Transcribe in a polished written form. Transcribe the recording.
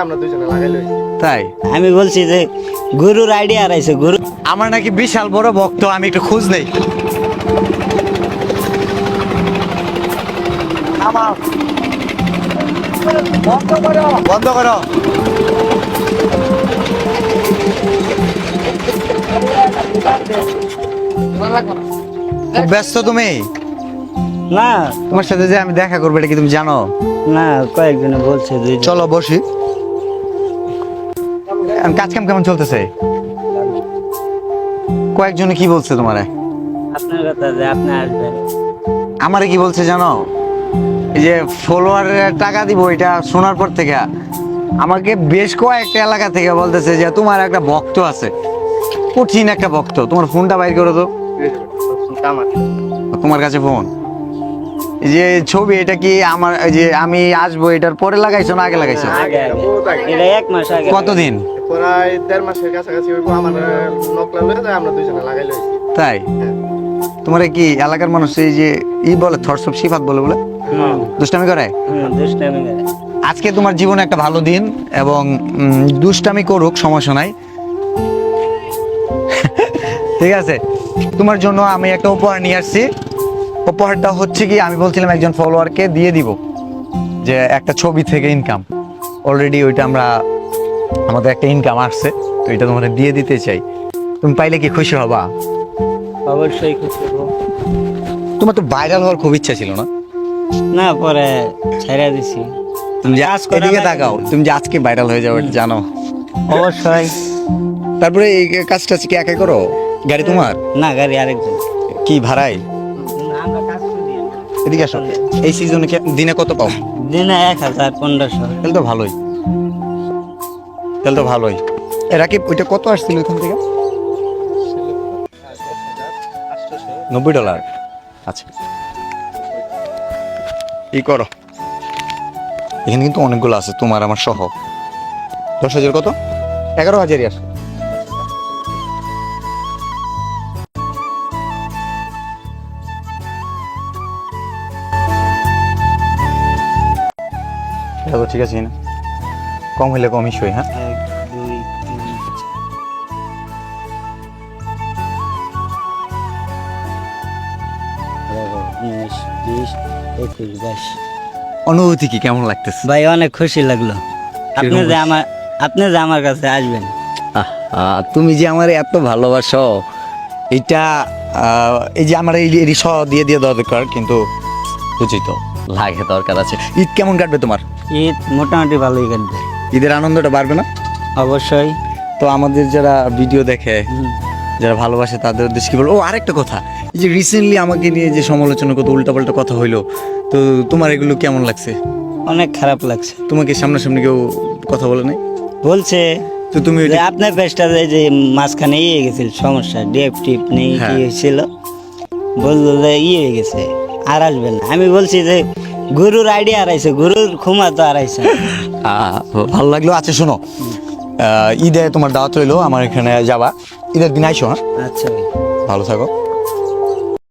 আমরা দুইজনে লাগাই লই। তাই আমি বলছি যে গুরুর আইডিয়া হারাইছে গুরু। আমার নাকি বিশাল বড় ভক্ত, আমি একটু খোঁজ নেই। বন্ধ করো। খুব ব্যস্ত তুমি? না তোমার সাথে যে আমি দেখা করবো এটা কি তুমি জানো? না, কয়েকজনে বলছে যে চলো বসি। কাজ কাম কেমন চলতেছে? কয়েকজনে কি বলছে তোমারে? আপনার কথা যে আপনি আসবেন। আমারে কি বলছে জানো? এই যে ফলোয়ারের টাকা দিব এটা শোনার পর থেকে আমাকে বেশ কয়েকটা এলাকা থেকে বলতেছে যে তোমার একটা ভক্ত আছে, কঠিন একটা ভক্ত। তোমার ফোনটা বাইর করো তো। তোমার কাছে ফোন? এই যে ছবি এটা কি আমার, এই যে আমি আসবো এটার পরে লাগাইছো না আগে লাগাইছো? এটা 1 মাস আগে। কতদিন? প্রায় 1.5 মাসের কাছাকাছি হইব। আমার নকলা লয়ে যায়, আমরা দুইজনে লাগাই লই। তাই? তোমার কি এলাকার মানুষ এই যে বলে থটস অফ সিফাত বলে বলে দুষ্টামি করে? দুষ্টামি করে। আজকে তোমার জীবনে একটা ভালো দিন, এবং দুষ্টামি করুক সমস্যা নাই। ঠিক আছে, তোমার জন্য আমি একটা উপহার নিয়ে আসছি। উপহারটা হচ্ছে কি, আমি বলছিলাম একজন ফলোয়ারকে দিয়ে দিব যে একটা ছবি থেকে ইনকাম, অলরেডি ওইটা আমাদের একটা ইনকাম আসছে, তো এটা তোমাদের দিয়ে দিতে চাই। তুমি পাইলে কি খুশি হবা? অবশ্যই খুশি হবো। তোমার তো ভাইরাল হওয়ার খুব ইচ্ছা ছিল না? না, পরে ছেড়ে দিছি। তুমি যে কাজ করা এদিকে লাগে। তাকাও, তুমি যে আজকে ভাইরাল হয়ে যাবে এটা জানো? অবশ্যই। তারপরে এই কাজটা কি একা করো? গাড়ি তোমার? না, গাড়ি আরেকজন। কি ভাড়াই? আমরা কাজ করি। এদিকে আসো। এই সিজনে দিনে কত পাও? দিনে 1000-1500। তাহলে তো ভালোই, তাহলে তো ভালোই। রাকিব ওইটা কত আসছিল ওইখান থেকে? $90। আচ্ছা, কি করো? এখানে কিন্তু অনেকগুলো আছে, তোমার আমার সহ। 10,000 কত? 11,000-ই আসে। এটা তো ঠিক আছে না? কম হইলে কমই সই। হ্যাঁ, 1, 2, 3, 19, 20, 21, 22। অনুভূতি কি, কেমন লাগতেছে? ভাই অনেক খুশি লাগলো আপনি যে আমার কাছে আসবেন। তুমি যে আমার এত ভালোবাসো, এটা এই যে আমার এই দিয়ে দিয়ে দেওয়া দরকার, কিন্তু বুঝি তো লাগে, দরকার আছে। ঈদ কেমন কাটবে তোমার? ঈদ মোটামুটি ভালোই কাটবে। ঈদের আনন্দটা বাড়বে না? অবশ্যই। তো আমাদের যারা ভিডিও দেখে, যারা ভালোবাসে, তাদের উদ্দেশ্যে কি বলবো? ও আরেকটা কথা, এই যে রিসেন্টলি আমাকে নিয়ে যে সমালোচনা কত উল্টাপাল্টা কথা হইলো, তো তোমার এগুলো কেমন লাগছে? অনেক খারাপ লাগছে। তোমাকে সামনাসামনি কেউ কথা বলে নাই? বলছে তো তুমি যে আপনার পেজটা যে মাঝখানে ইয়ে গেছিল, সমস্যা ডিএফ টিপ নেই, কি হয়েছিল, বললো যে ইয়ে হয়ে গেছে, আর আসবেন না। আমি বলছি যে গুরুর আইডিয়া হারাইছে, গুরুর ক্ষমা তো হারাইছে। ভালো লাগলো। আচ্ছা শোনো, ঈদে তোমার দাওয়াত রইলো, আমার এখানে যাবা, ঈদের দিন আইসো। হ্যাঁ, আচ্ছা ভাই, ভালো থাকো।